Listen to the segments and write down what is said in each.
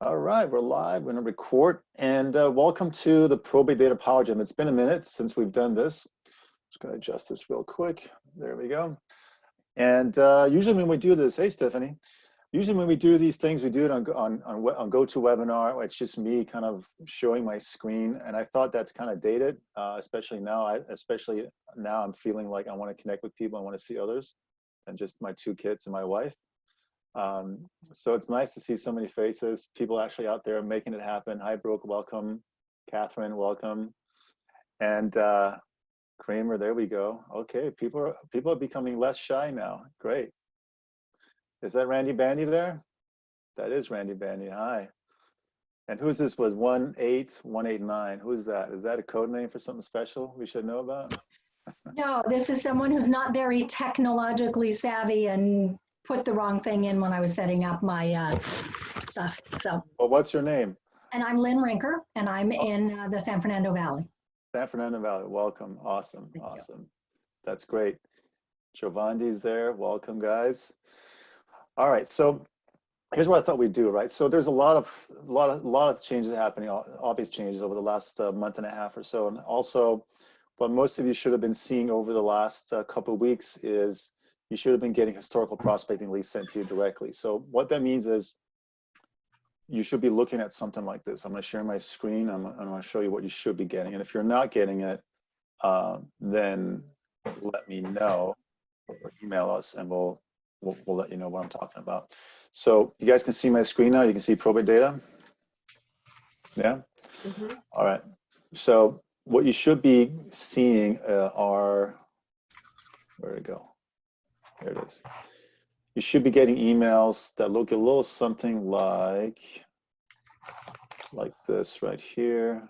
All right, we're live. We're going to record, and welcome to the ProbateData PowerGym. It's been a minute since we've done this. Just going to adjust this real quick. There we go. And usually when we do this, hey Stephanie, usually when we do these things, we do it on GoToWebinar. It's just me kind of showing my screen, and I thought that's kind of dated, especially now. I'm feeling like I want to connect with people. I want to see others, and just my two kids and my wife. So it's nice to see so many faces, people actually out there making it happen. Hi, Brooke, welcome. Catherine, welcome. And Kramer, there we go. Okay, people are becoming less shy now. Great. Is that Randy Bandy there? That is Randy Bandy. Hi. And who's this? Was 18189? Who's that? Is that a code name for something special we should know about? No, this is someone who's not very technologically savvy and put the wrong thing in when I was setting up my stuff. So. Well, what's your name? And I'm Lynn Rinker, and I'm in the San Fernando Valley. San Fernando Valley. Welcome. Awesome. Awesome. That's great. Giovanni's there. Welcome, guys. All right. So here's what I thought we'd do. Right. So there's a lot of changes happening. Obvious changes over the last month and a half or so, and also, what most of you should have been seeing over the last couple of weeks is you should have been getting historical prospecting leads sent to you directly. So what that means is you should be looking at something like this. I'm going to share my screen. I'm going to show you what you should be getting. And if you're not getting it, then let me know or email us, and we'll let you know what I'm talking about. So you guys can see my screen now. You can see ProbateData. Yeah. Mm-hmm. All right. So what you should be seeing are, where'd it go? There it is. You should be getting emails that look a little something like this right here.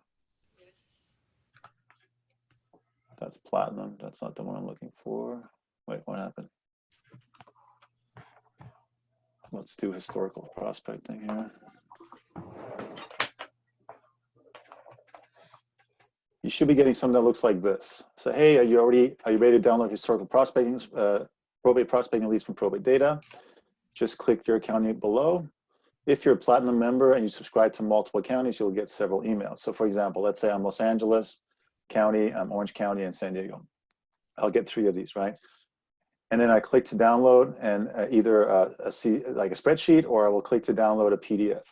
That's platinum. That's not the one I'm looking for. Wait, what happened? Let's do historical prospecting here. You should be getting something that looks like this. So, hey, are you ready to download historical prospecting? Probate prospecting leads from ProbateData. Just click your county below. If you're a platinum member and you subscribe to multiple counties, you'll get several emails. So for example, let's say I'm Los Angeles County, I'm Orange County, and San Diego. I'll get 3 of these, right? And then I click to download, and either like a spreadsheet, or I will click to download a PDF.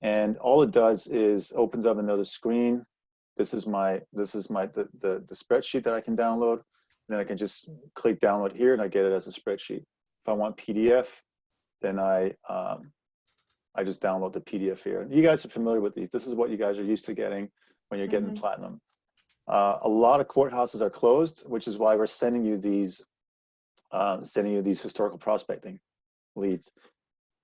And all it does is opens up another screen. This is the spreadsheet that I can download. Then I can just click download here, and I get it as a spreadsheet. If I want PDF, then I just download the PDF here. You guys are familiar with these. This is what you guys are used to getting when you're getting platinum. A lot of courthouses are closed, which is why we're sending you these historical prospecting leads.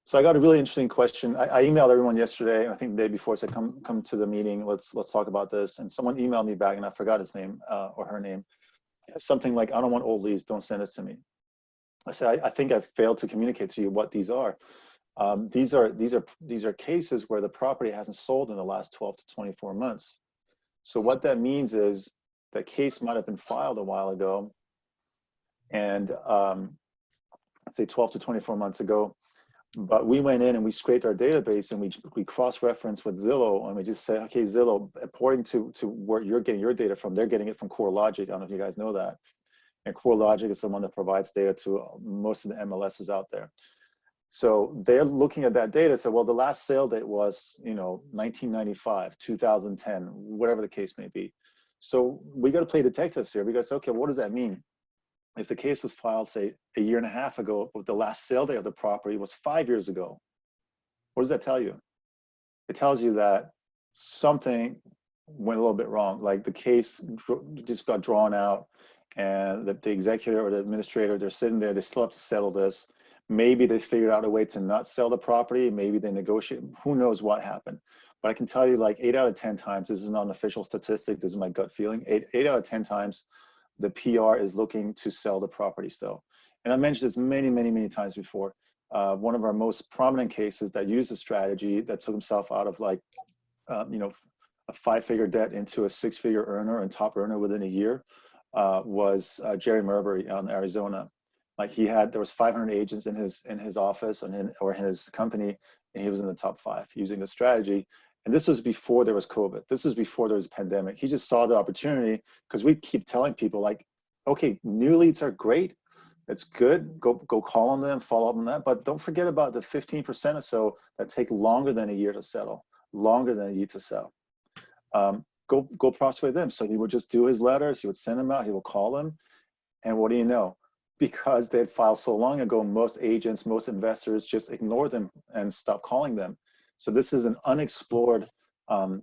So I got a really interesting question. I emailed everyone yesterday, I think the day before, said come to the meeting. Let's talk about this. And someone emailed me back, and I forgot his name or her name. Something like, I don't want old leads, don't send this to me. I said, I think I've failed to communicate to you what these are. These are cases where the property hasn't sold in the last 12 to 24 months. So what that means is the case might have been filed a while ago, and say 12 to 24 months ago, but we went in and we scraped our database, and we cross-referenced with Zillow, and we just said, okay, Zillow, according to where you're getting your data from, they're getting it from CoreLogic. I don't know if you guys know that. And CoreLogic is the one that provides data to most of the MLSs out there. So they're looking at that data. So, well, the last sale date was, 1995, 2010, whatever the case may be. So we got to play detectives here. We got to say, okay, what does that mean? If the case was filed, say, a year and a half ago, but the last sale date of the property was 5 years ago, what does that tell you? It tells you that something went a little bit wrong. Like the case just got drawn out, and the executor or the administrator, they're sitting there, they still have to settle this. Maybe they figured out a way to not sell the property. Maybe they negotiate. Who knows what happened? But I can tell you, like 8 out of 10 times, this is not an official statistic, this is my gut feeling, 8 out of 10 times, the PR is looking to sell the property still. And I mentioned this many times before. One of our most prominent cases that used a strategy that took himself out of like, a 5-figure debt into a 6-figure earner and top earner within a year was Jerry Marbury out in Arizona. Like there was 500 agents in his office or his company, and he was in the top 5 using the strategy. And this was before there was COVID. This was before there was a pandemic. He just saw the opportunity, because we keep telling people like, okay, new leads are great. It's good. Go call on them, follow up on that. But don't forget about the 15% or so that take longer than a year to settle, longer than a year to sell. Go prospect them. So he would just do his letters. He would send them out. He would call them. And what do you know? Because they had filed so long ago, most agents, most investors just ignore them and stop calling them. So this is an unexplored, very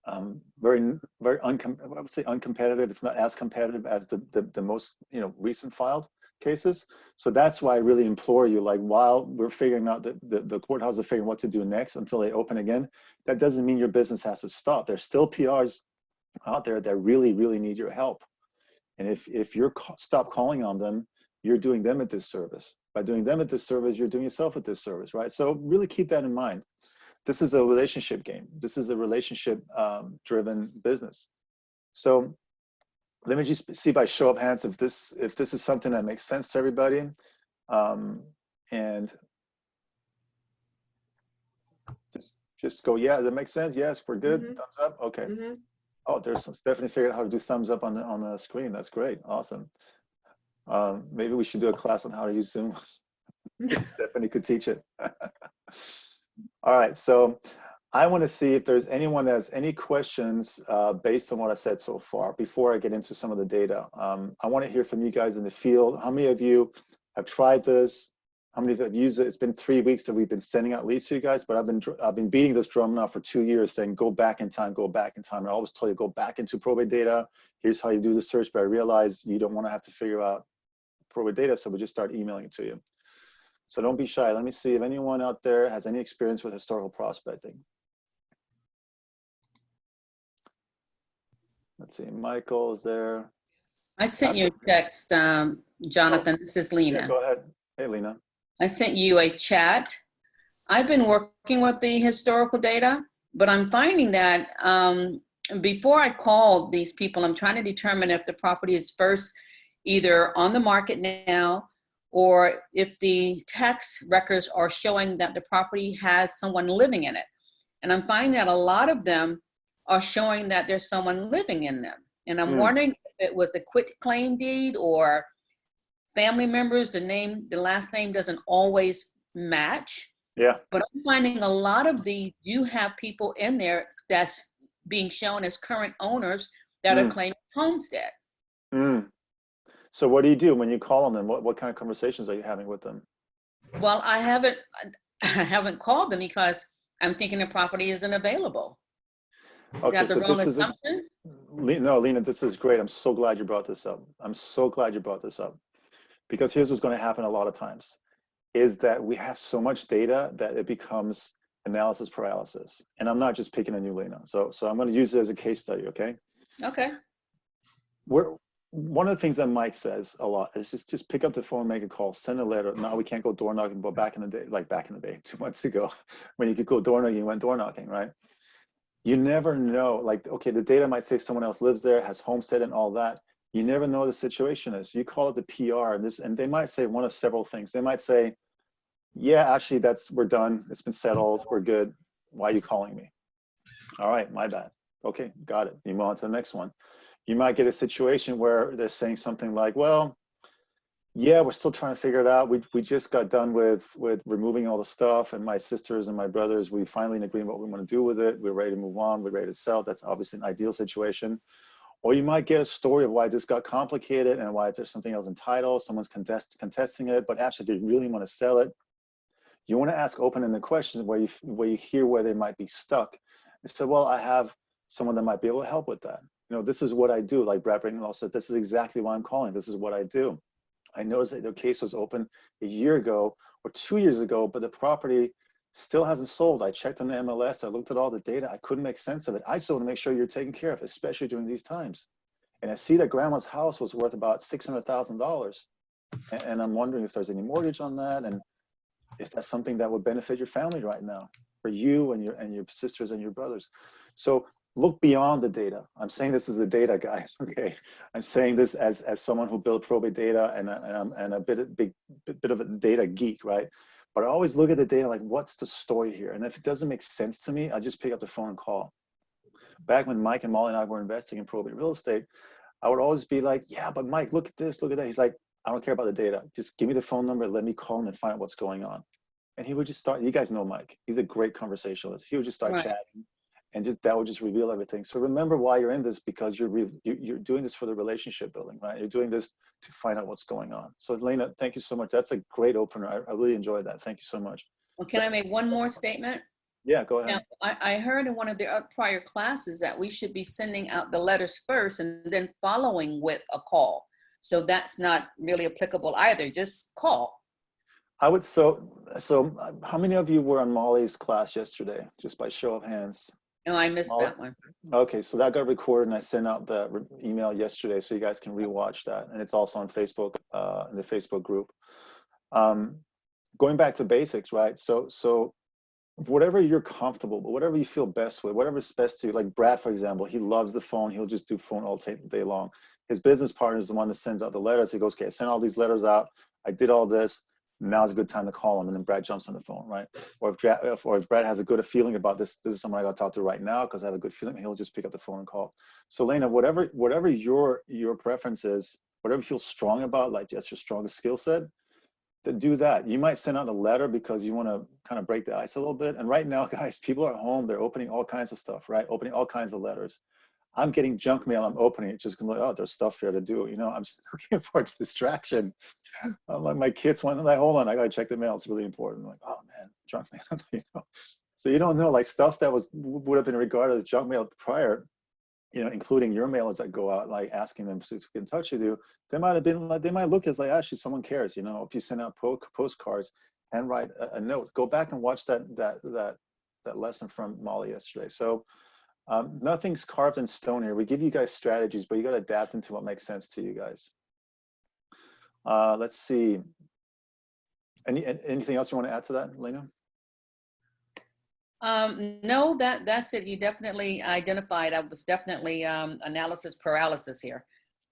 I would say uncompetitive. It's not as competitive as the most recent filed cases. So that's why I really implore you, like while we're figuring out the courthouse are figuring what to do next until they open again, that doesn't mean your business has to stop. There's still PRs out there that really, really need your help. And if you're stop calling on them, you're doing them a disservice. By doing them a disservice, you're doing yourself a disservice, right? So really keep that in mind. This is a relationship game. This is a relationship driven business. So let me just see by show of hands if this is something that makes sense to everybody. And just go, yeah, that makes sense. Yes, we're good. Thumbs up. Okay. Oh, there's Stephanie figured out how to do thumbs up on the screen. That's great. Awesome. Maybe we should do a class on how to use Zoom. Stephanie could teach it. All right, so I want to see if there's anyone that has any questions based on what I said so far before I get into some of the data. I want to hear from you guys in the field. How many of you have tried this? How many of you have used it? It's been 3 weeks that we've been sending out leads to you guys, but I've been beating this drum now for 2 years, saying go back in time, go back in time. And I always tell you, go back into ProbateData. Here's how you do the search, but I realized you don't want to have to figure out ProbateData, so we just start emailing it to you. So don't be shy. Let me see if anyone out there has any experience with historical prospecting. Let's see, Michael is there. I sent you a text, Jonathan. This is Lena. Yeah, go ahead. Hey, Lena. I sent you a chat. I've been working with the historical data, but I'm finding that before I call these people, I'm trying to determine if the property is first either on the market now, or if the tax records are showing that the property has someone living in it. And I'm finding that a lot of them are showing that there's someone living in them. And I'm wondering if it was a quit claim deed or family members, the last name doesn't always match. Yeah. But I'm finding a lot of these, you have people in there that's being shown as current owners that are claiming homestead. So what do you do when you call on them? What kind of conversations are you having with them? Well, I haven't called them because I'm thinking the property isn't available. Okay, is that the so wrong this is assumption? No, Lena, this is great. I'm so glad you brought this up. I'm so glad you brought this up, because here's what's going to happen a lot of times is that we have so much data that it becomes analysis paralysis. And I'm not just picking on you, Lena. So I'm going to use it as a case study, okay? Okay. One of the things that Mike says a lot is just pick up the phone, make a call, send a letter. Now we can't go door knocking, but back in the day, 2 months ago, when you could go door knocking, you went door knocking, right? You never know, like, okay, the data might say someone else lives there, has homestead and all that. You never know what the situation is. You call it the PR and they might say one of several things. They might say, yeah, actually we're done. It's been settled. We're good. Why are you calling me? All right, my bad. Okay, got it. You move on to the next one. You might get a situation where they're saying something like, well, yeah, we're still trying to figure it out. We just got done with removing all the stuff, and my sisters and my brothers, we finally in agreement what we want to do with it. We're ready to move on. We're ready to sell. That's obviously an ideal situation. Or you might get a story of why this got complicated and why there's something else in title. Someone's contesting it, but actually they really want to sell it. You want to ask open-ended questions where you hear where they might be stuck. And so, well, I have someone that might be able to help with that. You know, this is what I do. Like Brad Brittenlaw said, this is exactly why I'm calling. This is what I do. I noticed that their case was open a year ago or 2 years ago, but the property still hasn't sold. I checked on the MLS. I looked at all the data. I couldn't make sense of it. I just want to make sure you're taken care of, especially during these times. And I see that grandma's house was worth about $600,000. And I'm wondering if there's any mortgage on that, and if that's something that would benefit your family right now, for you and your sisters and your brothers. So look beyond the data. I'm saying this is the data, guys. Okay, I'm saying this as someone who built ProbateData and a bit of a data geek, right? But I always look at the data like, what's the story here? And if it doesn't make sense to me, I just pick up the phone and call. Back when Mike and Molly and I were investing in probate real estate, I would always be like, yeah, but Mike, look at this, look at that. He's like, I don't care about the data. Just give me the phone number. Let me call him and find out what's going on. And he would just start, you guys know Mike. He's a great conversationalist. He would just start Right. chatting, and that would just reveal everything. So remember why you're in this, because you're doing this for the relationship building, right? You're doing this to find out what's going on. So Elena, thank you so much. That's a great opener. I really enjoyed that. Thank you so much. Well, can I make one more statement? Yeah, go ahead. Now, I heard in one of the prior classes that we should be sending out the letters first and then following with a call. So that's not really applicable either. Just call. I would, so how many of you were on Molly's class yesterday? Just by show of hands. No, I missed Molly? that one. Okay, so that got recorded and I sent out the email yesterday so you guys can rewatch that. And it's also on Facebook, in the Facebook group. Going back to basics, right? So whatever you're comfortable with, whatever you feel best with, whatever's best to you. Like Brad, for example, he loves the phone. He'll just do phone all day long. His business partner is the one that sends out the letters. He goes, okay, I sent all these letters out. I did all this. Now's a good time to call him. And then Brad jumps on the phone, right? Or if Brad has a good feeling about this is someone I got to talk to right now because I have a good feeling, he'll just pick up the phone and call. So Lena, whatever your preference is, whatever you feel strong about, like that's your strongest skill set, to do that. You might send out a letter because you want to kind of break the ice a little bit. And right now, guys, people are at home. They're opening all kinds of stuff, right? Opening all kinds of letters. I'm getting junk mail. I'm opening it just like, oh, there's stuff here to do. You know, I'm looking for a distraction. Like my kids want, like, hold on, I got to check the mail. It's really important. I'm like, oh man, junk mail. You know? So you don't know, like stuff that would have been regarded as junk mail prior, you know, including your mailers that go out, like asking them to get in touch with you, they might have been like, they might look as like, actually someone cares, you know. If you send out postcards and write a note, go back and watch that lesson from Molly yesterday. So nothing's carved in stone here. We give you guys strategies, but you got to adapt into what makes sense to you guys. Let's see. Anything else you want to add to that, Lena? No, that's it. You definitely identified. I was definitely analysis paralysis here.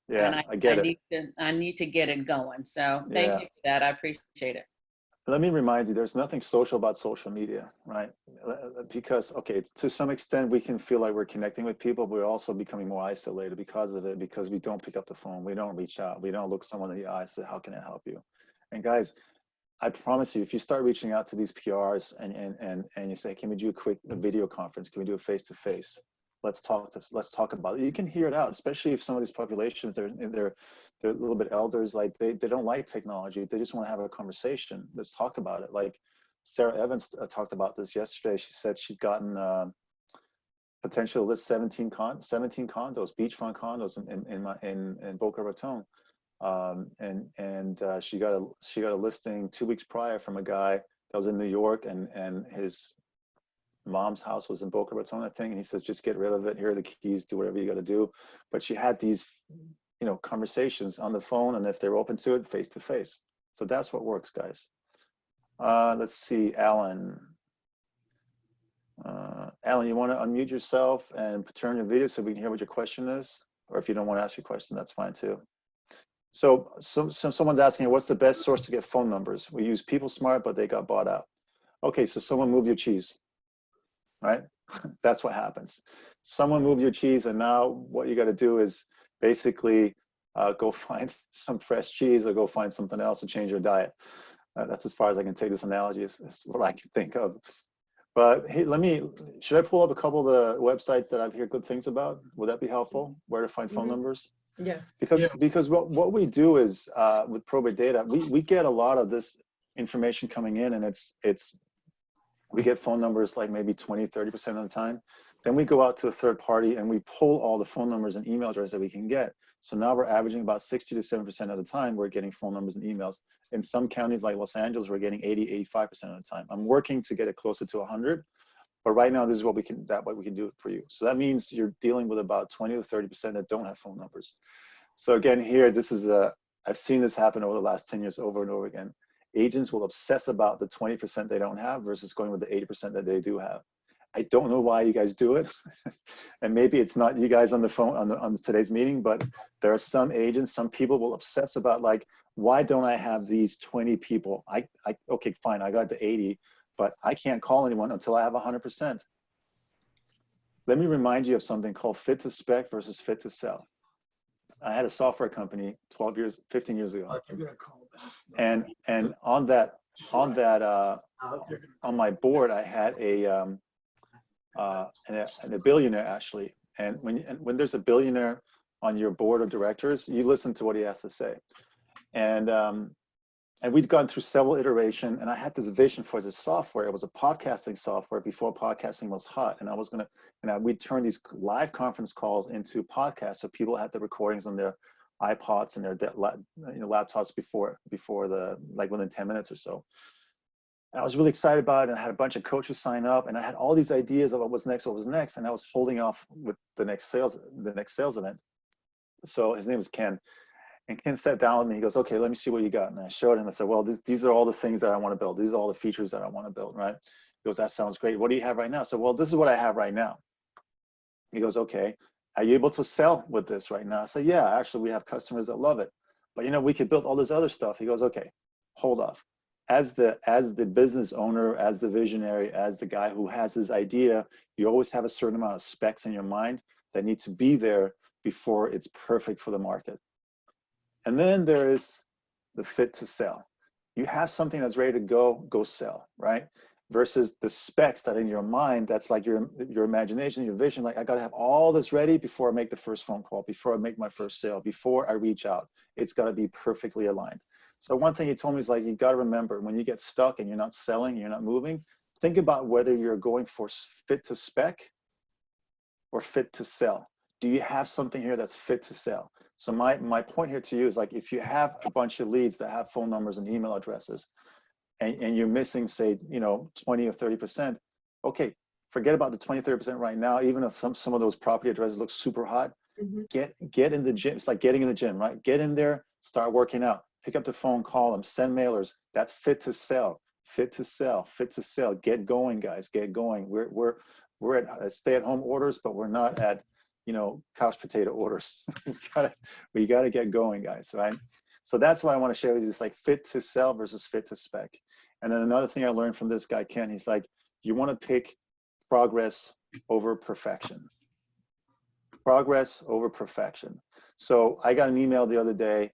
Yeah, and I get it. I need to get it going. So thank you for that. I appreciate it. Let me remind you, there's nothing social about social media, right? Because, okay, to some extent, we can feel like we're connecting with people, but we're also becoming more isolated because of it, because we don't pick up the phone, we don't reach out, we don't look someone in the eye and say, how can I help you? And guys, I promise you, if you start reaching out to these PRs and you say, can we do a quick video conference? Can we do a face-to-face? Let's talk about it. You can hear it out, especially if some of these populations, they're a little bit elders, like they don't like technology. They just want to have a conversation. Let's talk about it. Like Sarah Evans talked about this yesterday. She said she'd gotten potential list 17 condos, beachfront condos in Boca Raton. She got a listing 2 weeks prior from a guy that was in New York, and his mom's house was in Boca Raton, I think, and he says, just get rid of it. Here are the keys, do whatever you got to do. But she had these, you know, conversations on the phone, and if they're open to it, face to face. So that's what works, guys. Let's see, Alan. Alan, you want to unmute yourself and turn your video so we can hear what your question is? Or if you don't want to ask your question, that's fine too. So someone's asking, what's the best source to get phone numbers? We use PeopleSmart, but they got bought out. Okay, so someone moved your cheese, right? That's what happens. Someone moved your cheese, and now what you got to do is basically go find some fresh cheese or go find something else to change your diet. That's as far as I can take this analogy. Is what I can think of. But hey, should I pull up a couple of the websites that I've heard good things about? Would that be helpful? Where to find phone numbers? Yes. Because what we do is with ProbateData, we get a lot of this information coming in, and we get phone numbers like maybe 20-30% of the time. Then we go out to a third party and we pull all the phone numbers and email addresses that we can get. So now we're averaging about 60 to 70% of the time we're getting phone numbers and emails. In some counties like Los Angeles, we're getting 80-85% of the time. I'm working to get it closer to 100, but right now this is what we can do for you. So that means you're dealing with about 20 to 30% that don't have phone numbers. So again, here, I've seen this happen over the last 10 years over and over again. Agents will obsess about the 20% they don't have versus going with the 80% that they do have. I don't know why you guys do it. And maybe it's not you guys on the phone on today's meeting, but there are some agents, some people will obsess about like, why don't I have these 20 people? Okay, fine, I got to 80, but I can't call anyone until I have 100%. Let me remind you of something called fit to spec versus fit to sell. I had a software company 15 years ago. And on my board, I had a billionaire actually. And when there's a billionaire on your board of directors, you listen to what he has to say. And we'd gone through several iterations, and I had this vision for this software. It was a podcasting software before podcasting was hot, and we'd turn these live conference calls into podcasts, so people had the recordings on their iPods and their laptops before within 10 minutes or so. And I was really excited about it, and I had a bunch of coaches sign up, and I had all these ideas of what was next, and I was holding off with the next sales event. So his name is Ken. And Ken sat down with me. He goes, okay, let me see what you got. And I showed him. I said, well, these are all the things that I want to build. These are all the features that I want to build, right? He goes, that sounds great. What do you have right now? I said, well, this is what I have right now. He goes, okay, are you able to sell with this right now? I said, yeah, actually, we have customers that love it. But, we could build all this other stuff. He goes, okay, hold off. As the business owner, as the visionary, as the guy who has this idea, you always have a certain amount of specs in your mind that need to be there before it's perfect for the market. And then there is the fit to sell. You have something that's ready to go sell, right? Versus the specs that in your mind, that's like your imagination, your vision, like I gotta have all this ready before I make the first phone call, before I make my first sale, before I reach out. It's gotta be perfectly aligned. So one thing he told me is like, you gotta remember when you get stuck and you're not selling, you're not moving, think about whether you're going for fit to spec or fit to sell. Do you have something here that's fit to sell? So my point here to you is like, if you have a bunch of leads that have phone numbers and email addresses, and you're missing, say, 20 or 30%, okay, forget about the 20, 30% right now. Even if some of those property addresses look super hot, get in the gym. It's like getting in the gym, right? Get in there, start working out, pick up the phone, call them, send mailers. That's fit to sell, fit to sell, fit to sell. Get going, guys, get going. We're at stay-at-home orders, but we're not at couch potato orders. we gotta get going, guys, right? So that's what I want to share with you. It's like fit to sell versus fit to spec. And then another thing I learned from this guy, Ken, he's like, you want to pick progress over perfection. Progress over perfection. So I got an email the other day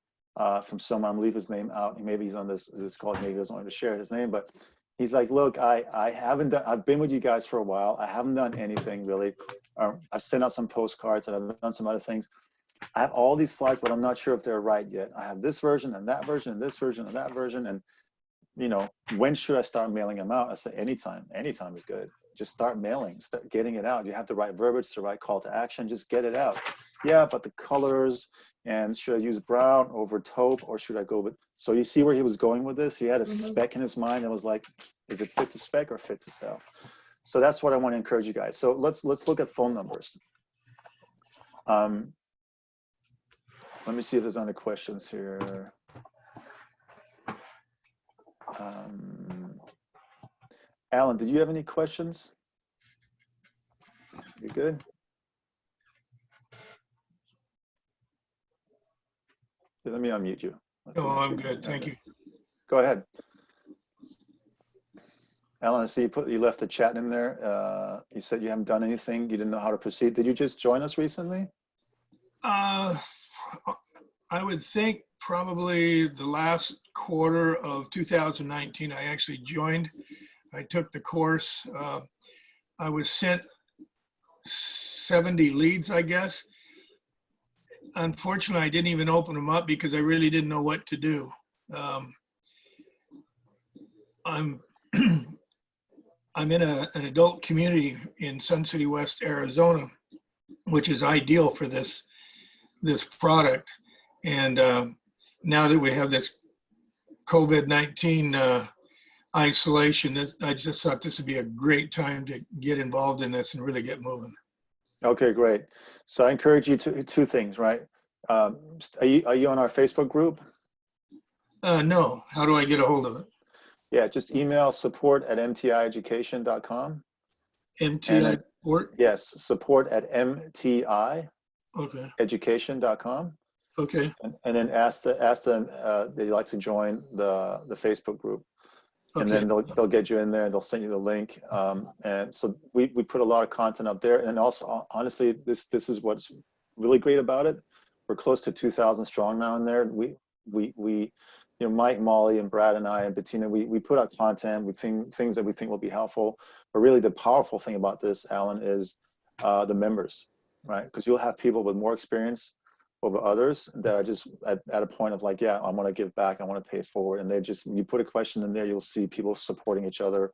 from someone, I'm gonna leave his name out. Maybe he's on this call, maybe he doesn't want to share his name, but he's like, look, I've been with you guys for a while. I haven't done anything really. I've sent out some postcards and I've done some other things. I have all these flyers, but I'm not sure if they're right yet. I have this version and that version and this version and that version. And, when should I start mailing them out? I say, anytime is good. Just start mailing, start getting it out. You have the right verbiage, the right call to action, just get it out. Yeah, but the colors, and should I use brown over taupe, or should I go with, so you see where he was going with this? He had a spec in his mind and was like, is it fit to spec or fit to sell? So that's what I want to encourage you guys. So let's look at phone numbers. Let me see if there's any questions here. Alan, did you have any questions? You good? Let me unmute you. No, I'm good. Thank you. Go ahead. Alan, I see you left a chat in there. You said you haven't done anything. You didn't know how to proceed. Did you just join us recently? I would think probably the last quarter of 2019, I actually joined. I took the course. I was sent 70 leads, I guess. Unfortunately, I didn't even open them up because I really didn't know what to do. I'm in an adult community in Sun City West, Arizona, which is ideal for this product. And now that we have this COVID-19 isolation, I just thought this would be a great time to get involved in this and really get moving. Okay, great. So I encourage you to two things, right? Are you on our Facebook group? No. How do I get a hold of it? Yeah, just email support@mtieducation.com. MTI support? Yes, support@mtieducation.com. Okay. Okay. and then ask them they'd like to join the Facebook group. And Okay. then they'll get you in there and they'll send you the link. And so we put a lot of content up there. And also, honestly, this is what's really great about it. We're close to 2,000 strong now in there. We you know, Mike, Molly, and Brad, and I, and Bettina, we put out content. We think things that we think will be helpful. But really, the powerful thing about this, Alan, is the members, right? Because you'll have people with more experience over others that are just at a point of like, yeah, I want to give back, I want to pay it forward. And they just, when you put a question in there, you'll see people supporting each other,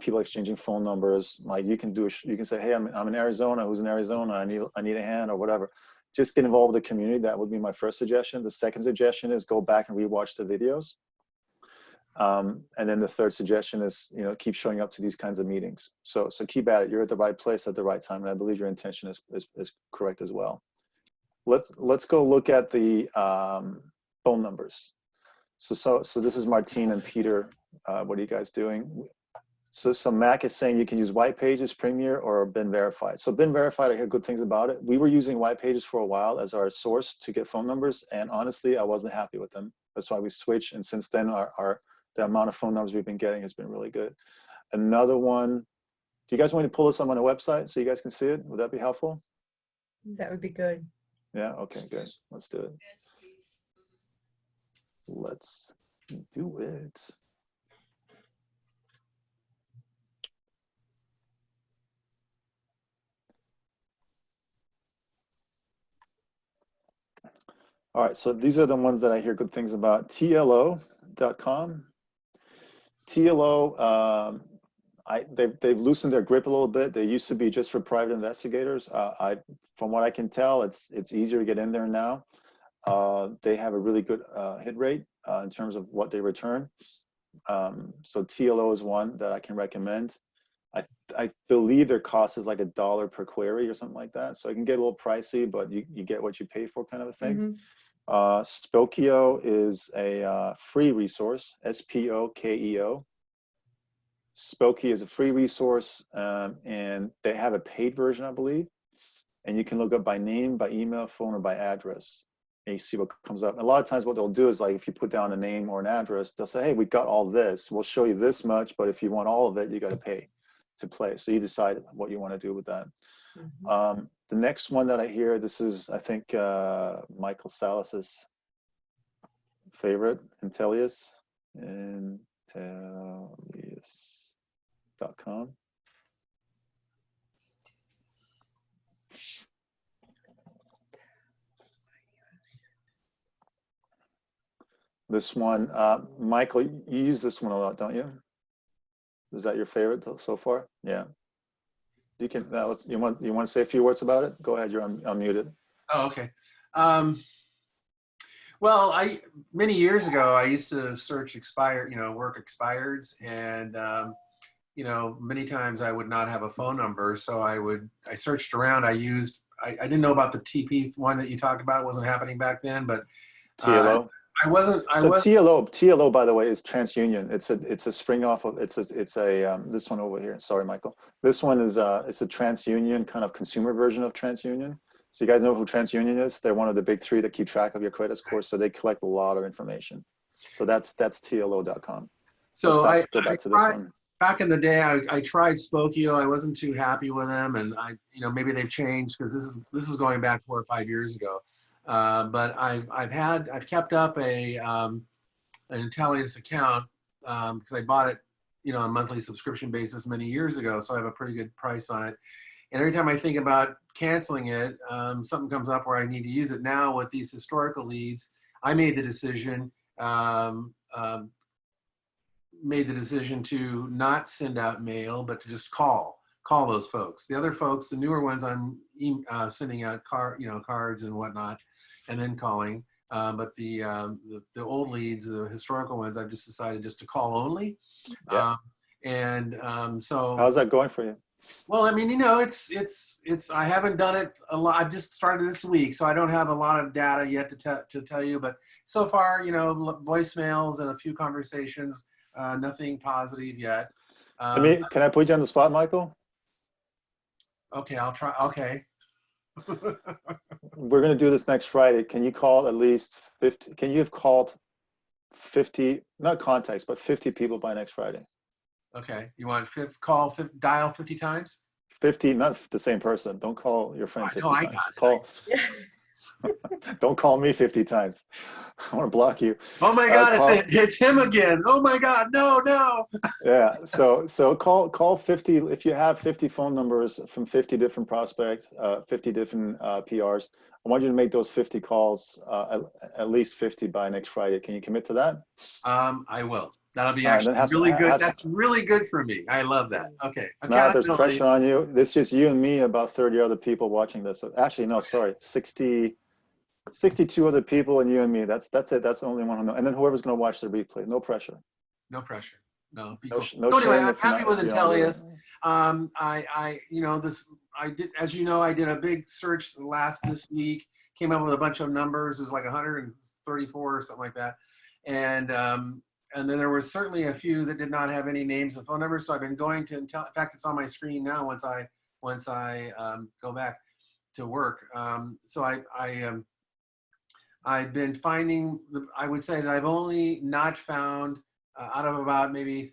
people exchanging phone numbers. Like you can say, hey, I'm in Arizona, who's in Arizona? I need a hand or whatever. Just get involved with the community. That would be my first suggestion. The second suggestion is go back and rewatch the videos. And then the third suggestion is, you know, keep showing up to these kinds of meetings. So keep at it. You're at the right place at the right time. And I believe your intention is correct as well. Let's go look at the phone numbers. So this is Martine and Peter. What are you guys doing? So Mac is saying you can use White Pages, Premier, or Bin Verified. So Bin Verified, I hear good things about it. We were using White Pages for a while as our source to get phone numbers, and honestly, I wasn't happy with them. That's why we switched, and since then, the amount of phone numbers we've been getting has been really good. Another one, do you guys want me to pull this up on a website so you guys can see it? Would that be helpful? That would be good. Yeah, okay, good. Let's do it. Let's do it. All right, so these are the ones that I hear good things about. TLO.com. TLO, they've loosened their grip a little bit. They used to be just for private investigators. From what I can tell, it's easier to get in there now. They have a really good hit rate in terms of what they return. So TLO is one that I can recommend. I believe their cost is like $1 per query or something like that. So it can get a little pricey, but you get what you pay for, kind of a thing. Spokeo is a free resource, SPOKEO. Spokey is a free resource, and they have a paid version, I believe. And you can look up by name, by email, phone, or by address. And you see what comes up. And a lot of times what they'll do is, like, if you put down a name or an address, they'll say, hey, we've got all this. We'll show you this much, but if you want all of it, you got to pay to play. So you decide what you want to do with that. The next one that I hear, this is, I think, Michael Salas's favorite, Intellius. Intellius.com. This one, Michael, you use this one a lot, don't you? Is that your favorite so far? Yeah. You can. You want to say a few words about it? Go ahead. You're unmuted. Oh, okay. Well, many years ago I used to search work expireds, and many times I would not have a phone number, so I searched around. I didn't know about the TP one that you talked about. It wasn't happening back then, but TLO. TLO, by the way, is TransUnion. It's a spring off of this one over here. Sorry, Michael. This one is it's a TransUnion kind of consumer version of TransUnion. So you guys know who TransUnion is? They're one of the big three that keep track of your credit score. So they collect a lot of information. So that's TLO.com. So go back to this one. Back in the day, I tried Spokeo. I wasn't too happy with them, and maybe they've changed, because this is going back 4 or 5 years ago. But I've kept up an Intellius account because I bought it, on a monthly subscription basis many years ago. So I have a pretty good price on it. And every time I think about canceling it, something comes up where I need to use it. Now with these historical leads, I made the decision to not send out mail, but to just call those folks. The other folks, the newer ones, I'm sending out cards and whatnot, and then calling. But the old leads, the historical ones, I've just decided just to call only. Yeah. So how's that going for you? Well, I mean, it's I haven't done it a lot. I've just started this week, so I don't have a lot of data yet to tell you. But so far, voicemails and a few conversations, nothing positive yet. Can I put you on the spot, Michael? Okay, I'll try. Okay. We're going to do this next Friday. Can you call at least 50? Can you have called 50, not contacts, but 50 people by next Friday? Okay, you want dial 50 times? 50, not the same person. Don't call your friend 50 No, I times. got it. Call. Don't call me 50 times. I want to block you. Oh my God, it's him again. Oh my God, no. Yeah. So call 50. If you have 50 phone numbers from 50 different prospects, 50 different PRs, I want you to make those 50 calls, at least 50 by next Friday. Can you commit to that? I will. That'll be All right, then actually really good. That's really good for me. I love that. Okay. Now there's Accountability. pressure on you. It's just you and me, about 30 other people watching this. Actually, no, sorry, 62 other people and you and me. That's it. That's the only one who knows. And then whoever's going to watch the replay. No pressure. No pressure. No. No, no So anyway, shame I'm if you're happy not, with if you don't do it. Intellius. I did, as you know, I did a big search this week, came up with a bunch of numbers. It was like 134 or something like that. And then there was certainly a few that did not have any names and phone numbers. So I've been going to in fact, it's on my screen now once I go back to work. So I've been finding, I would say that I've only not found out of about maybe,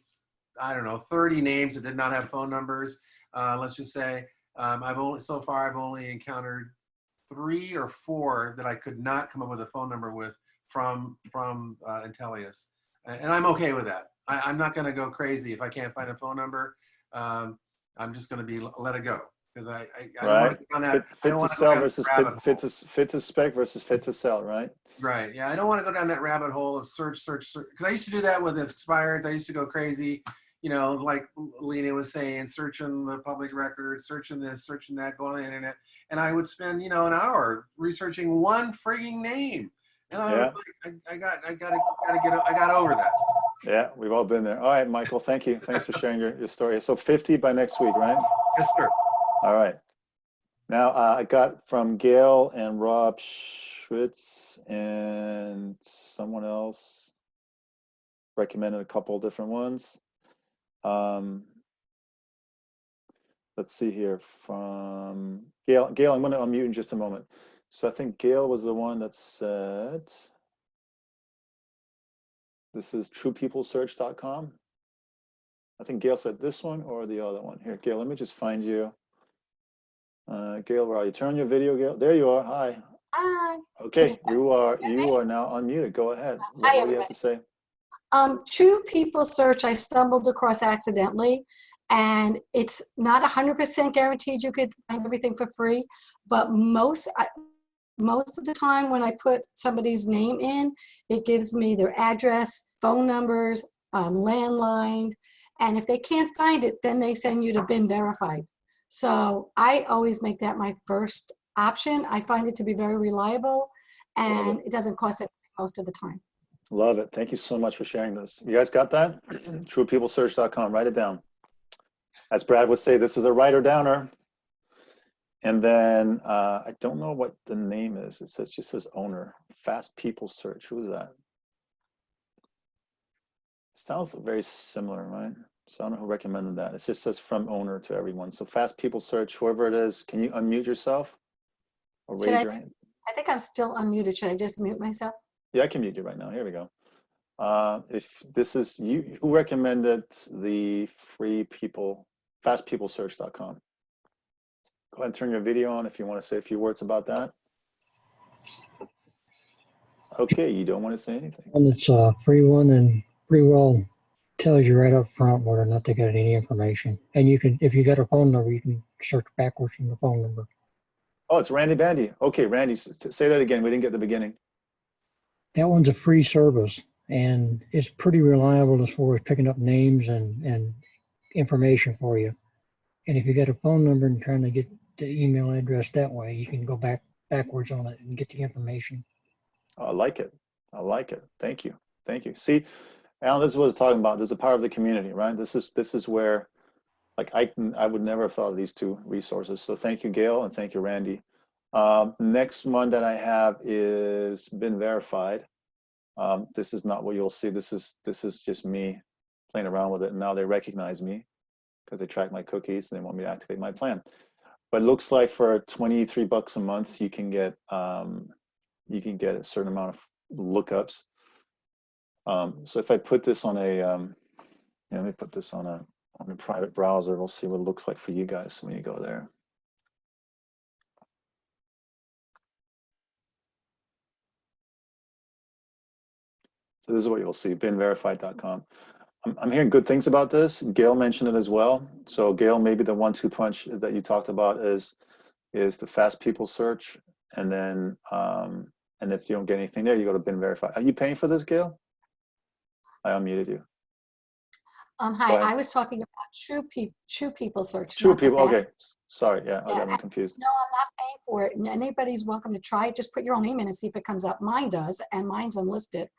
I don't know, 30 names that did not have phone numbers. Let's just say I've only encountered 3 or 4 that I could not come up with a phone number with from Intellius. And I'm okay with that. I'm not going to go crazy if I can't find a phone number. I'm just going to let it go because I don't want to go down that. Fit to sell versus fit to spec versus fit to sell, right? Right. Yeah, I don't want to go down that rabbit hole of search. Because I used to do that with expireds. I used to go crazy, like Lena was saying, searching the public records, searching this, searching that, go on the internet, and I would spend an hour researching one frigging name. And I was like, I got over that. Yeah, we've all been there. All right, Michael, thank you. Thanks for sharing your story. So 50 by next week, right? Yes, sir. All right. Now I got from Gail and Rob Schwitz and someone else recommended a couple different ones. Let's see here from Gail. Gail, I'm going to unmute in just a moment. So I think Gail was the one that said, this is truepeoplesearch.com. I think Gail said this one or the other one. Here, Gail, let me just find you. Gail, where are you? Turn on your video, Gail. There you are. Hi. Hi. Okay, you are now unmuted. Go ahead. What do you have to say? True People Search, I stumbled across accidentally, and it's not 100% guaranteed you could find everything for free, but most of the time when I put somebody's name in, it gives me their address, phone numbers, landline, and if they can't find it, then they send you to bin verified. So I always make that my first option. I find it to be very reliable, and it doesn't cost anything most of the time. Love it. Thank you so much for sharing this. You guys got that? TruePeopleSearch.com. Write it down. As Brad would say, this is a writer downer. And then I don't know what the name is. It just says owner. Fast People Search. Who is that? It sounds very similar, right? So I don't know who recommended that. It just says from owner to everyone. So Fast People Search, whoever it is, can you unmute yourself or raise your hand? I think I'm still unmuted. Should I just mute myself? Yeah, I can mute you right now. Here we go. If this is you, who recommended the free people, fastpeoplesearch.com? Go ahead and turn your video on if you want to say a few words about that. Okay, you don't want to say anything. And it's a free one and pretty well tells you right up front whether or not they got any information. And you can, if you got a phone number, you can search backwards from the phone number. Oh, it's Randy Bandy. Okay, Randy, say that again. We didn't get the beginning. That one's a free service and it's pretty reliable as far as picking up names and information for you. And if you got a phone number and trying to get the email address that way, you can go backwards on it and get the information. I like it. I like it. Thank you. Thank you. See, Alan, this is what I was talking about. This is the power of the community, right? This is where, like, I would never have thought of these two resources. So thank you, Gail, and thank you, Randy. Next one that I have is been verified. This is not what you'll see. This is just me playing around with it. And now they recognize me because they track my cookies and they want me to activate my plan. But it looks like for $23 a month, you can get a certain amount of lookups. So if I put this on a, yeah, let me put this on a private browser. We'll see what it looks like for you guys when you go there. So this is what you'll see, binverified.com. I'm hearing good things about this. Gail mentioned it as well. So Gail, maybe the 1-2 punch that you talked about is the fast people search, and then and if you don't get anything there, you go to bin verified. Are you paying for this, Gail? I unmuted you. Hi, I was talking about true people search. True not the people. fast. Okay, sorry. Yeah, I Yeah, got me confused. No, I'm not paying for it. And anybody's welcome to try it. Just put your own name in and see if it comes up. Mine does, and mine's unlisted.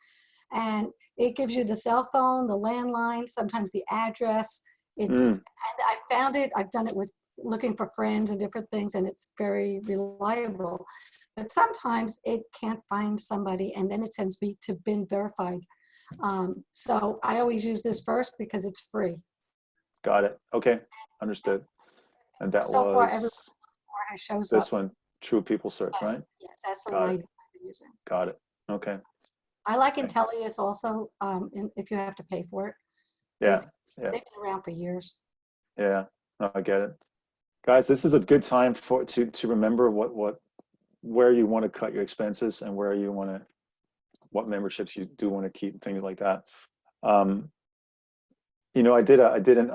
And it gives you the cell phone, the landline, sometimes the address. And I found it, I've done it with looking for friends and different things, and it's very reliable. But sometimes it can't find somebody, and then it sends me to bin verified. So I always use this first because it's free. Got it. Okay, understood. And that So far, everyone was shows this up. one, True People Search, Yes, right? yes, that's the Got one I've it. been using. Got it. Okay. I like Okay. Intellius also, if you have to pay for it. Yeah. Yeah. They've been around for years. Yeah. No, I get it. Guys, this is a good time to remember where you want to cut your expenses and where you want to, what memberships you do want to keep, things like that. You know, I did an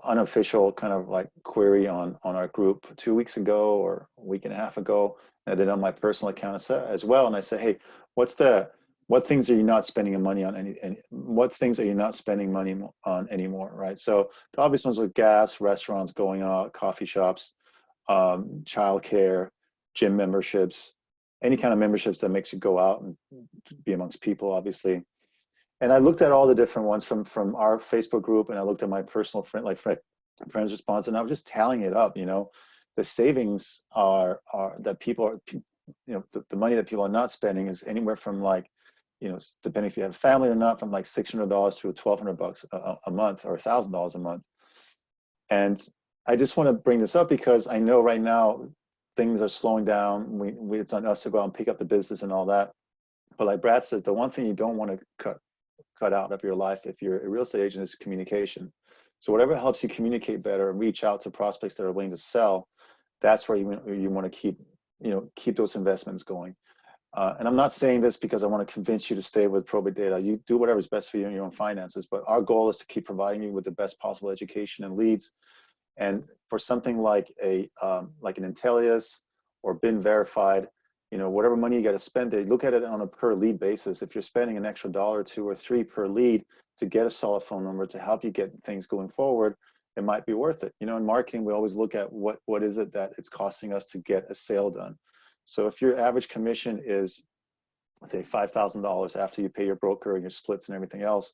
unofficial kind of like query on our group 2 weeks ago or a week and a half ago. And I did it on my personal account as well. And I said, hey, what things are you not spending money on? And what things are you not spending money on anymore, right? So the obvious ones were gas, restaurants, going out, coffee shops, childcare, gym memberships, any kind of memberships that makes you go out and be amongst people, obviously. And I looked at all the different ones from our Facebook group, and I looked at my personal friends response, and I was just tallying it up. You know, the savings are that people are, you know, the money that people are not spending is anywhere from, like, you know, depending if you have a family or not, from like $600 to $1,200 a month, or $1,000 a month. And I just want to bring this up because I know right now things are slowing down. It's on us to go out and pick up the business and all that. But like Brad says, the one thing you don't want to cut out of your life if you're a real estate agent is communication. So whatever helps you communicate better and reach out to prospects that are willing to sell, that's where you want to keep those investments going. And I'm not saying this because I want to convince you to stay with ProbateData. You do whatever's best for you in your own finances, but our goal is to keep providing you with the best possible education and leads. And for something like an Intellius or bin verified, you know, whatever money you got to spend there, look at it on a per lead basis. If you're spending an extra $1, $2, or $3 per lead to get a solid phone number to help you get things going forward, it might be worth it. You know, in marketing, we always look at what is it that it's costing us to get a sale done. So if your average commission is, say, $5,000 after you pay your broker and your splits and everything else,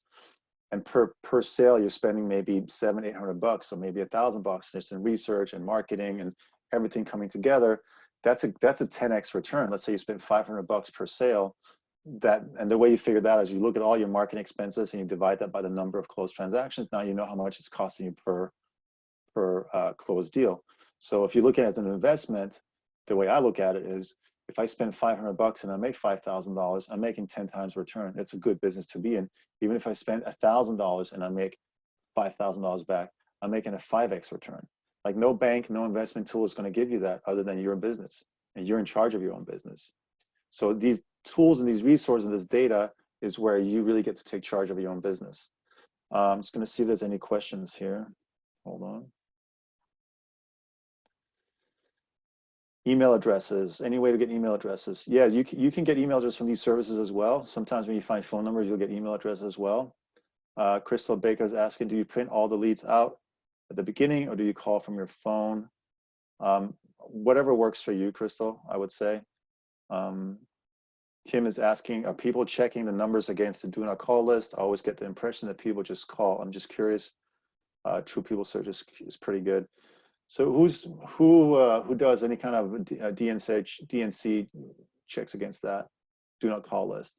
and per sale you're spending maybe $700, $800, or maybe $1,000 just in research and marketing and everything coming together, that's a 10x return. Let's say you spend $500 per sale. And the way you figure that is you look at all your marketing expenses and you divide that by the number of closed transactions. Now you know how much it's costing you per closed deal. So if you look at it as an investment, the way I look at it is, if I spend $500 and I make $5,000, I'm making 10 times return. It's a good business to be in. Even if I spend $1,000 and I make $5,000 back, I'm making a 5x return. Like, no bank, no investment tool is going to give you that other than your business, and you're in charge of your own business. So these tools and these resources and this data is where you really get to take charge of your own business. I'm just going to see if there's any questions here. Hold on. Email addresses, any way to get email addresses? Yeah, you can get email addresses from these services as well. Sometimes when you find phone numbers, you'll get email addresses as well. Crystal Baker is asking, do you print all the leads out at the beginning, or do you call from your phone? Whatever works for you, Crystal, I would say. Kim is asking, are people checking the numbers against the do not call list? I always get the impression that people just call. I'm just curious. True People Search is pretty good. So who does any kind of DNC checks against that do not call list?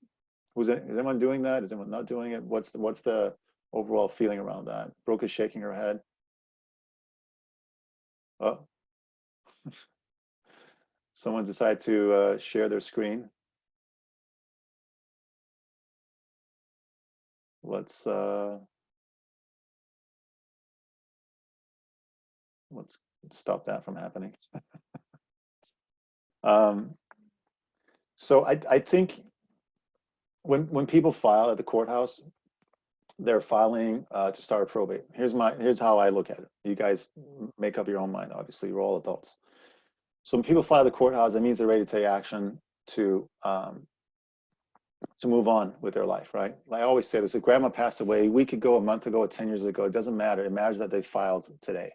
Is anyone doing that? Is anyone not doing it? What's the overall feeling around that? Brooke is shaking her head. Oh, Someone decide to share their screen. Let's stop that from happening. So I think when people file at the courthouse, they're filing to start a probate. Here's how I look at it. You guys make up your own mind. Obviously, you're all adults. So when people file at the courthouse, that means they're ready to take action to move on with their life, right? Like I always say this: if grandma passed away a week ago, a month ago, or 10 years ago, it doesn't matter. It matters that they filed today.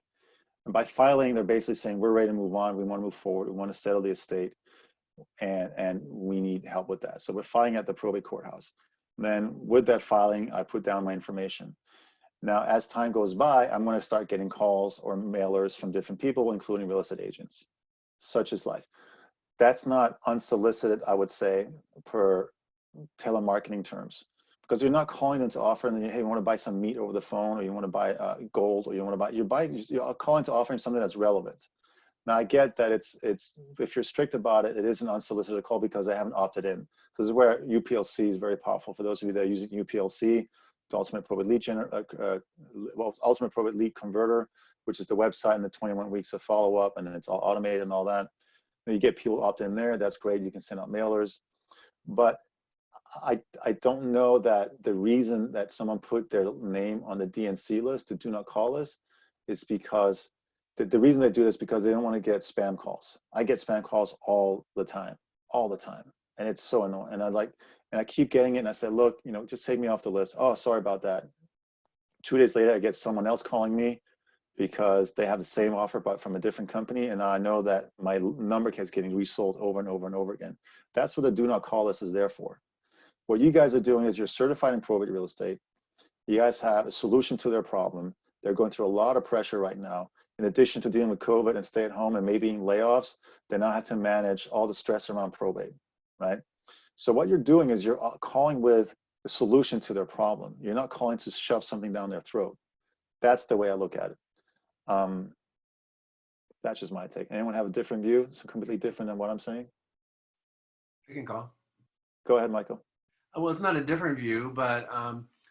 And by filing, they're basically saying we're ready to move on. We want to move forward. We want to settle the estate, and we need help with that. So we're filing at the probate courthouse. Then with that filing, I put down my information. Now, as time goes by, I'm going to start getting calls or mailers from different people, including real estate agents. Such is life. That's not unsolicited, I would say, per telemarketing terms, because you're not calling them to offer them, hey, you want to buy some meat over the phone, or you want to buy gold, or you want to buy, you're calling to offering something that's relevant. Now, I get that it's if you're strict about it, it is an unsolicited call because they haven't opted in. So this is where UPLC is very powerful. For those of you that are using UPLC, the Ultimate Probate Ultimate Probate Lead Converter, which is the website and the 21 weeks of follow-up, and then it's all automated and all that. And you get people opt in there. That's great. You can send out mailers. But I don't know that the reason that someone put their name on the DNC list, the do not call list, is because the reason they do this is because they don't want to get spam calls. I get spam calls all the time, and it's so annoying. And I keep getting it, and I said, look, just take me off the list. Oh, sorry about that. 2 days later, I get someone else calling me because they have the same offer but from a different company, and I know that my number keeps getting resold over and over and over again. That's what the do not call list is there for. What you guys are doing is you're certified in probate real estate. You guys have a solution to their problem. They're going through a lot of pressure right now. In addition to dealing with COVID and stay at home and maybe layoffs, they now have to manage all the stress around probate, right? So what you're doing is you're calling with a solution to their problem. You're not calling to shove something down their throat. That's the way I look at it. That's just my take. Anyone have a different view? It's completely different than what I'm saying. You can call. Go ahead, Michael. Well, it's not a different view, but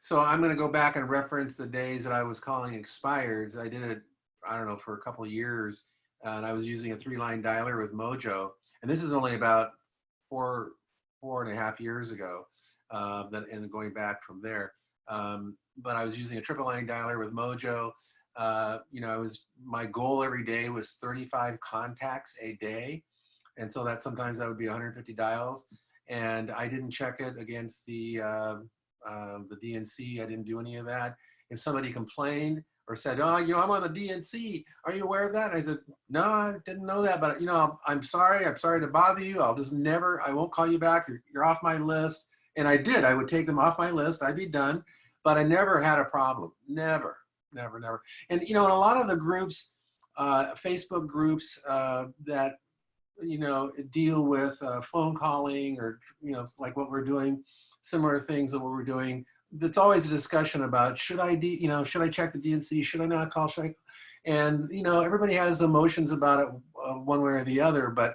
so I'm going to go back and reference the days that I was calling expireds. I did it, I don't know, for a couple of years, and I was using a 3-line dialer with Mojo. And this is only about four and a half years ago, and going back from there. But I was using a 3-line dialer with Mojo. My goal every day was 35 contacts a day. And so sometimes that would be 150 dials. And I didn't check it against the DNC. I didn't do any of that. If somebody complained or said, oh, I'm on the DNC, are you aware of that? And I said, no, I didn't know that, but I'm sorry to bother you. I won't call you back. You're off my list. And I would take them off my list. I'd be done, but I never had a problem. Never. And, in a lot of the groups, Facebook groups that, deal with phone calling or, like what we're doing, similar things that what we're doing. That's always a discussion about, should I check the DNC? Should I not call? And, everybody has emotions about it one way or the other. But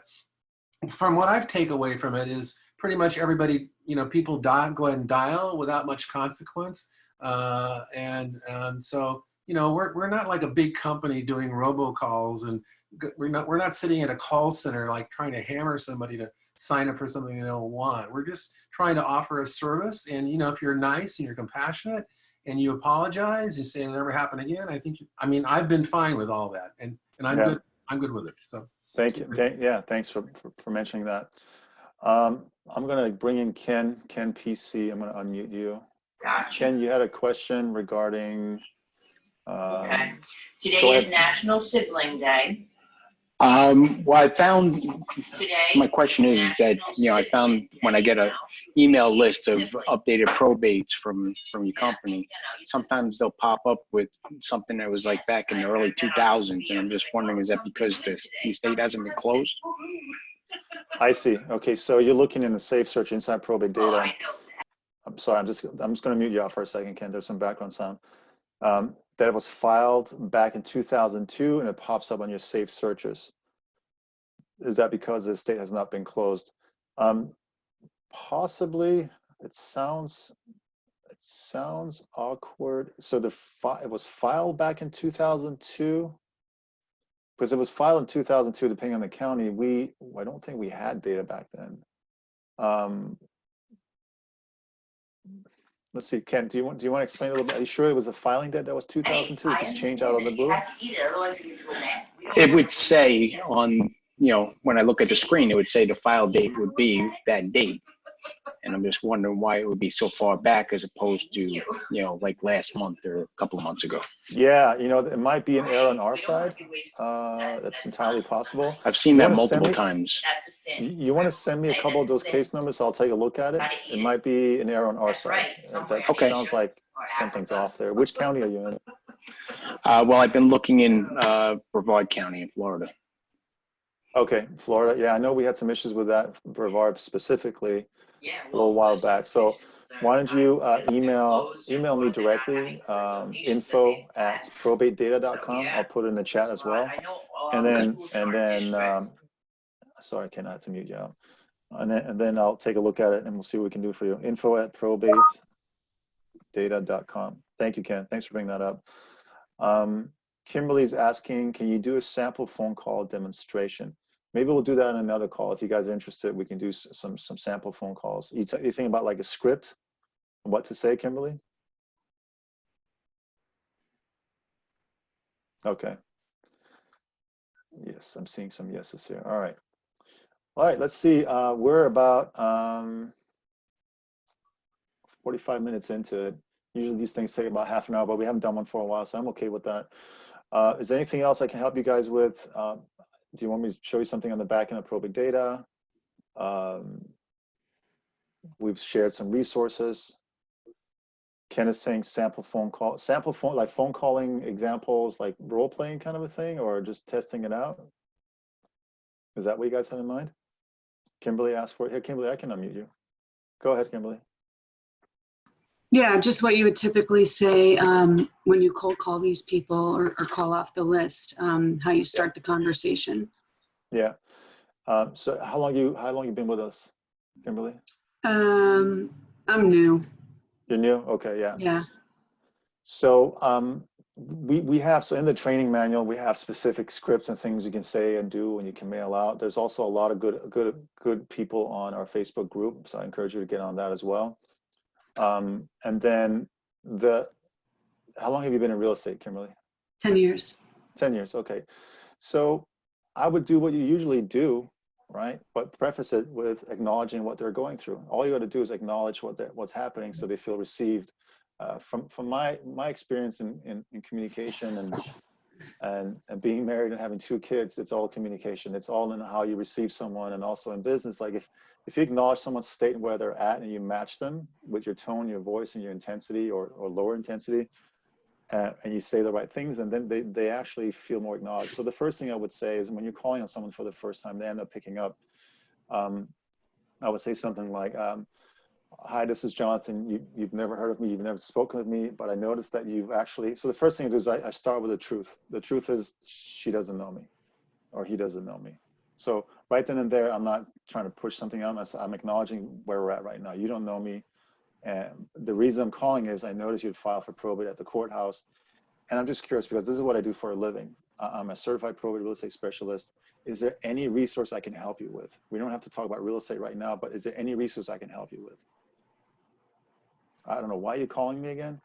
from what I've taken away from it is pretty much everybody, people go ahead and dial without much consequence. So, we're not like a big company doing robocalls, and we're not sitting at a call center like trying to hammer somebody to sign up for something they don't want. We're just trying to offer a service. And if you're nice and you're compassionate and you apologize, you say it'll never happen again, I've been fine with all that, and I'm good with it. So thank you. Yeah, thanks for mentioning that. I'm going to bring in Ken PC. I'm going to unmute you. Gotcha. Ken, you had a question regarding. Okay. Today is National Sibling Day. Well, I found, Today, my question is that, I found when I get an email list of updated probates from your company, sometimes they'll pop up with something that was like back in the early 2000s. And I'm just wondering, is that because the estate hasn't been closed? I see. Okay, so you're looking in the safe search inside ProbateData. I'm sorry, I'm just going to mute you out for a second, Ken. There's some background sound. That it was filed back in 2002, and it pops up on your safe searches. is that because the estate has not been closed? Possibly. It sounds awkward. So it was filed back in 2002. Because it was filed in 2002, depending on the county. I don't think we had data back then. Let's see, Ken, do you want to explain a little bit? Are you sure it was the filing date that was 2002? It just changed out of the blue? It would say on, when I look at the screen, it would say the file date would be that date. And I'm just wondering why it would be so far back as opposed to, like last month or a couple of months ago. Yeah, it might be an error on our side. That's entirely possible. I've seen that multiple times. You want to send me a couple of those case numbers, so I'll take a look at it. It might be an error on our side. That Okay. Sounds like something's off there. Which county are you in? Well, I've been looking in Brevard County in Florida. Okay, Florida. Yeah, I know we had some issues with that, Brevard specifically, a little while back. So why don't you email me directly, info@probatedata.com. I'll put it in the chat as well. And then sorry, Ken, I have to mute you out. And then I'll take a look at it and we'll see what we can do for you. info@probatedata.com. Thank you, Ken. Thanks for bringing that up. Kimberly's asking, can you do a sample phone call demonstration? Maybe we'll do that in another call. If you guys are interested, we can do some sample phone calls. You think about like a script, what to say, Kimberly? Okay. Yes, I'm seeing some yeses here. All right. All right, let's see. We're about 45 minutes into it. Usually these things take about half an hour, but we haven't done one for a while, so I'm okay with that. Is there anything else I can help you guys with? Do you want me to show you something on the back end of ProbateData? We've shared some resources. Ken is saying sample phone, like phone calling examples, like role playing kind of a thing, or just testing it out? Is that what you guys have in mind? Kimberly asked for it. Here, Kimberly, I can unmute you. Go ahead, Kimberly. Yeah, just what you would typically say when you cold call these people or call off the list, how you start the conversation. Yeah. So how long you been with us, Kimberly? I'm new. You're new? Okay, yeah. Yeah. So we have, so in the training manual, we have specific scripts and things you can say and do and you can mail out. There's also a lot of good people on our Facebook group, so I encourage you to get on that as well. And then how long have you been in real estate, Kimberly? 10 years. 10 years, okay. So I would do what you usually do, right? But preface it with acknowledging what they're going through. All you got to do is acknowledge what's happening so they feel received. From my experience in communication and being married and having 2 kids, it's all communication. It's all in how you receive someone, and also in business. Like if you acknowledge someone's state and where they're at and you match them with your tone, your voice, and your intensity or lower intensity, and you say the right things, and then they actually feel more acknowledged. So the first thing I would say is when you're calling on someone for the first time, they end up picking up. I would say something like, hi, this is Jonathan. You've never heard of me. You've never spoken with me, but I noticed that you've actually, so the first thing I do is I start with the truth. The truth is she doesn't know me or he doesn't know me. So right then and there, I'm not trying to push something on. I'm acknowledging where we're at right now. You don't know me. And the reason I'm calling is I noticed you'd filed for probate at the courthouse. And I'm just curious because this is what I do for a living. I'm a certified probate real estate specialist. Is there any resource I can help you with? We don't have to talk about real estate right now, but is there any resource I can help you with? I don't know, why are you calling me again?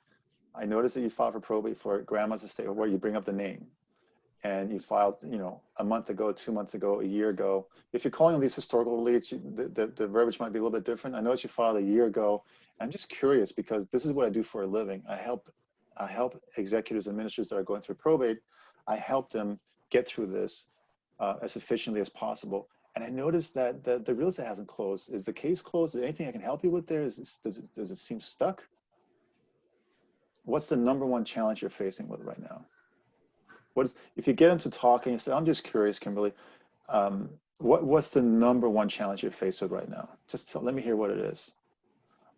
I noticed that you filed for probate for grandma's estate, where you bring up the name. And you filed, a month ago, 2 months ago, a year ago. If you're calling on these historical leads, the verbiage might be a little bit different. I noticed you filed a year ago. I'm just curious because this is what I do for a living. I help executives and ministers that are going through probate. I help them get through this as efficiently as possible. And I noticed that the real estate hasn't closed. Is the case closed? Is there anything I can help you with there? Does it seem stuck? What's the #1 challenge you're facing with right now? If you get into talking and say, I'm just curious, Kimberly, what's the #1 challenge you're faced with right now? Just let me hear what it is.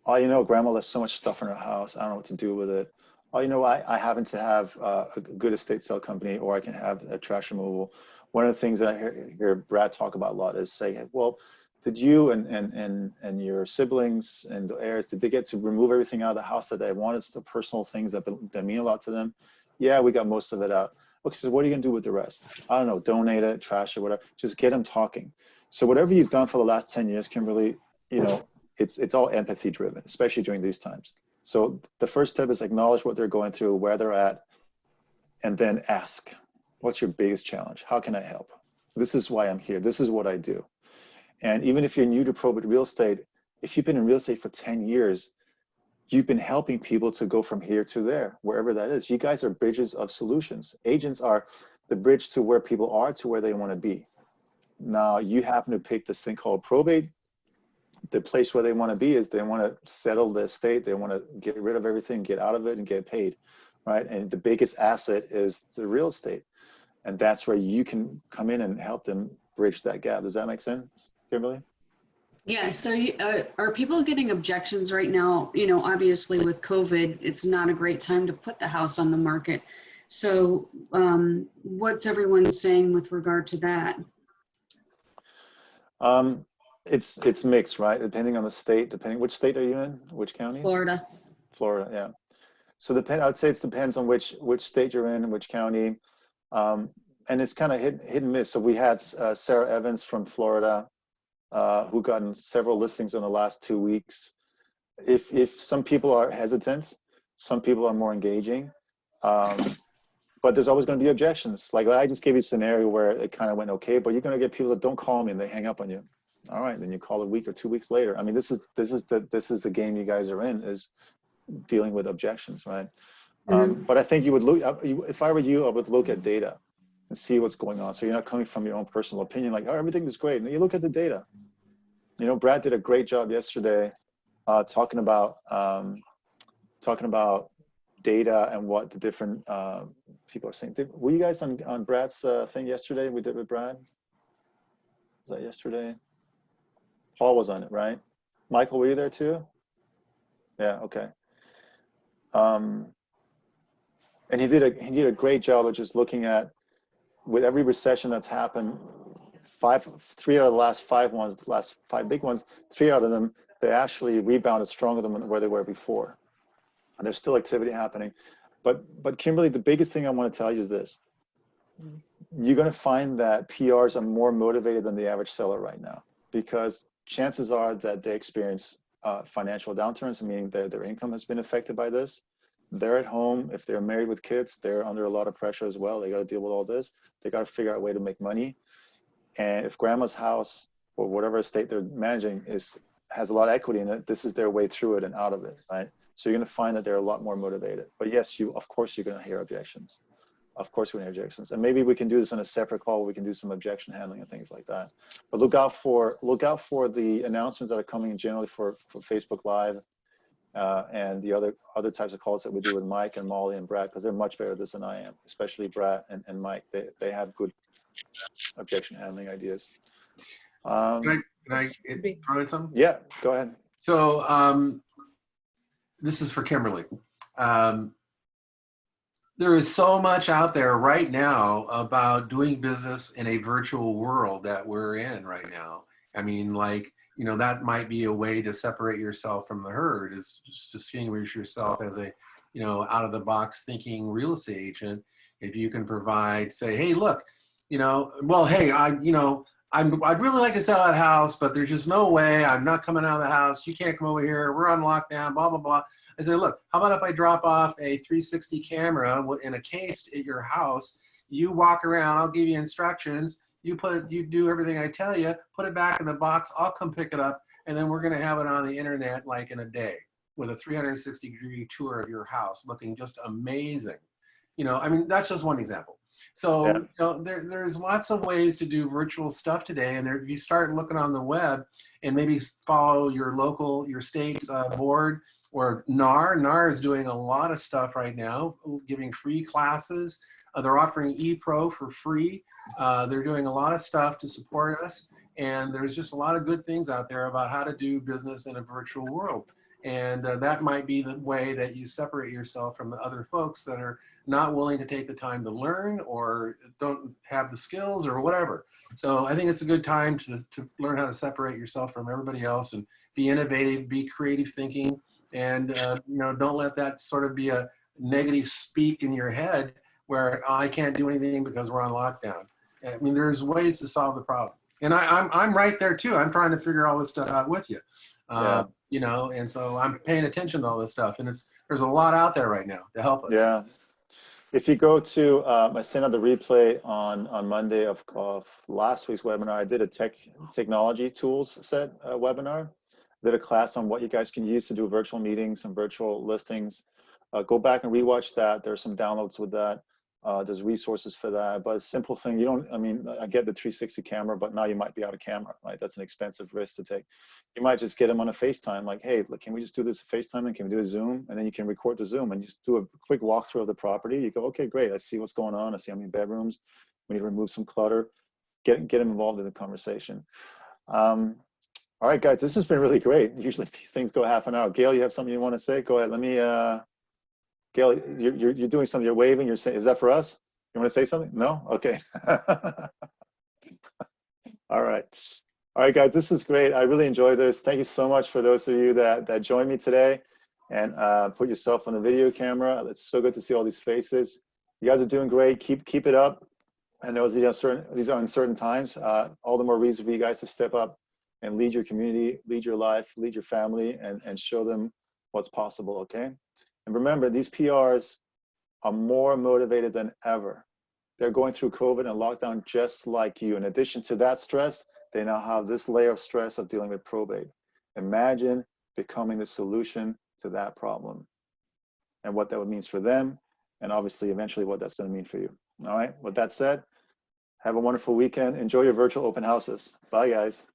Oh, grandma left so much stuff in her house. I don't know what to do with it. Oh, I happen to have a good estate sale company, or I can have a trash removal, one of the things that I hear Brad talk about a lot is saying, well, did you and your siblings and the heirs, did they get to remove everything out of the house that they wanted, the personal things that mean a lot to them? Yeah, we got most of it out. Okay, so what are you gonna do with the rest? I don't know, donate it, trash it, whatever. Just get them talking. So whatever you've done for the last 10 years, Kimberly, it's all empathy driven, especially during these times. So the first step is acknowledge what they're going through, where they're at, and then ask, what's your biggest challenge? How can I help? This is why I'm here. This is what I do. And even if you're new to probate real estate, if you've been in real estate for 10 years, you've been helping people to go from here to there, wherever that is. You guys are bridges of solutions. Agents are the bridge to where people are to where they want to be. Now, you happen to pick this thing called probate. The place where they want to be is they want to settle the estate. They want to get rid of everything, get out of it, and get paid, right? And the biggest asset is the real estate. And that's where you can come in and help them bridge that gap. Does that make sense, Kimberly? Yeah, so are people getting objections right now? Obviously with COVID, it's not a great time to put the house on the market. So what's everyone saying with regard to that? It's mixed, right? Depending on the state, which state are you in? Which county? Florida. Florida, yeah. So I'd say it depends on which state you're in and which county. And it's kind of hit and miss. So we had Sarah Evans from Florida, who gotten several listings in the last 2 weeks. If some people are hesitant, some people are more engaging, but there's always going to be objections. Like I just gave you a scenario where it kind of went okay, but you're going to get people that don't call me and they hang up on you. All right, then you call a week or 2 weeks later. I mean, this is the game you guys are in, is dealing with objections, right? But I think you would look. If I were you, I would look at data and see what's going on. So you're not coming from your own personal opinion, like, oh, everything is great. And you look at the data. Brad did a great job yesterday talking about data and what the different people are saying. Were you guys on Brad's thing yesterday? We did with Brad. Was that yesterday? Paul was on it, right? Michael, were you there too? Yeah. Okay. And he did a great job of just looking at, with every recession that's happened, three out of the last 5 ones, the last 5 big ones, 3 out of them, they actually rebounded stronger than where they were before. And there's still activity happening. But Kimberly, the biggest thing I want to tell you is this. You're going to find that PRs are more motivated than the average seller right now, because chances are that they experience financial downturns, meaning their income has been affected by this. They're at home. If they're married with kids, they're under a lot of pressure as well. They got to deal with all this. They got to figure out a way to make money. And if grandma's house or whatever estate they're managing has a lot of equity in it, this is their way through it and out of it, right? So you're going to find that they're a lot more motivated. But yes, of course you're going to hear objections. Of course, we're going to hear objections, and maybe we can do this in a separate call. We can do some objection handling and things like that. But look out for the announcements that are coming generally for Facebook Live and the other types of calls that we do with Mike and Molly and Brad, because they're much better at this than I am, especially Brad and Mike. They have good objection handling ideas. Can I throw in something? Yeah, go ahead. So this is for Kimberly. There is so much out there right now about doing business in a virtual world that we're in right now. I mean, that might be a way to separate yourself from the herd, is just distinguish yourself as a, out of the box thinking real estate agent. If you can provide, say, hey, look, well, hey, I'd really like to sell that house, but there's just no way. I'm not coming out of the house. You can't come over here. We're on lockdown, blah, blah, blah. I said, look, how about if I drop off a 360 camera in a case at your house? You walk around, I'll give you instructions. You do everything I tell you, put it back in the box, I'll come pick it up, and then we're gonna have it on the internet like in a day with a 360-degree tour of your house looking just amazing. I mean, that's just one example. So there's lots of ways to do virtual stuff today, and if you start looking on the web and maybe follow your state's board, or NAR. NAR is doing a lot of stuff right now, giving free classes. They're offering ePro for free. They're doing a lot of stuff to support us. And there's just a lot of good things out there about how to do business in a virtual world. And that might be the way that you separate yourself from the other folks that are not willing to take the time to learn or don't have the skills or whatever. So I think it's a good time to learn how to separate yourself from everybody else and be innovative, be creative thinking, and you know, don't let that sort of be a negative speak in your head where I can't do anything because we're on lockdown. I mean, there's ways to solve the problem. And I'm right there too. I'm trying to figure all this stuff out with you. Yeah. You know, and so I'm paying attention to all this stuff, and there's a lot out there right now to help us. Yeah. If you go to, I sent out the replay on Monday of last week's webinar. I did a technology tools set webinar. Did a class on what you guys can use to do virtual meetings and virtual listings. Go back and rewatch that. There's some downloads with that. There's resources for that, but a simple thing. You don't, I mean, I get the 360 camera, but now you might be out of camera, right? That's an expensive risk to take. You might just get them on a FaceTime, like, hey, look, can we just do this FaceTime and can we do a Zoom? And then you can record the Zoom and just do a quick walkthrough of the property. You go, okay, great. I see what's going on. I see how many bedrooms. We need to remove some clutter. Get them involved in the conversation. All right, guys, this has been really great. Usually these things go half an hour. Gail, you have something you want to say? Go ahead. Let me, Gail, you're doing something. You're waving. You're saying, is that for us? You want to say something? No? Okay. All right. All right, guys, this is great. I really enjoyed this. Thank you so much for those of you that joined me today and put yourself on the video camera. It's so good to see all these faces. You guys are doing great. Keep it up. I know these are uncertain times. All the more reason for you guys to step up and lead your community, lead your life, lead your family, and show them what's possible, okay? And remember, these PRs are more motivated than ever. They're going through COVID and lockdown just like you. In addition to that stress, they now have this layer of stress of dealing with probate. Imagine becoming the solution to that problem and what that means for them, and obviously eventually what that's going to mean for you. All right, with that said, have a wonderful weekend. Enjoy your virtual open houses. Bye, guys.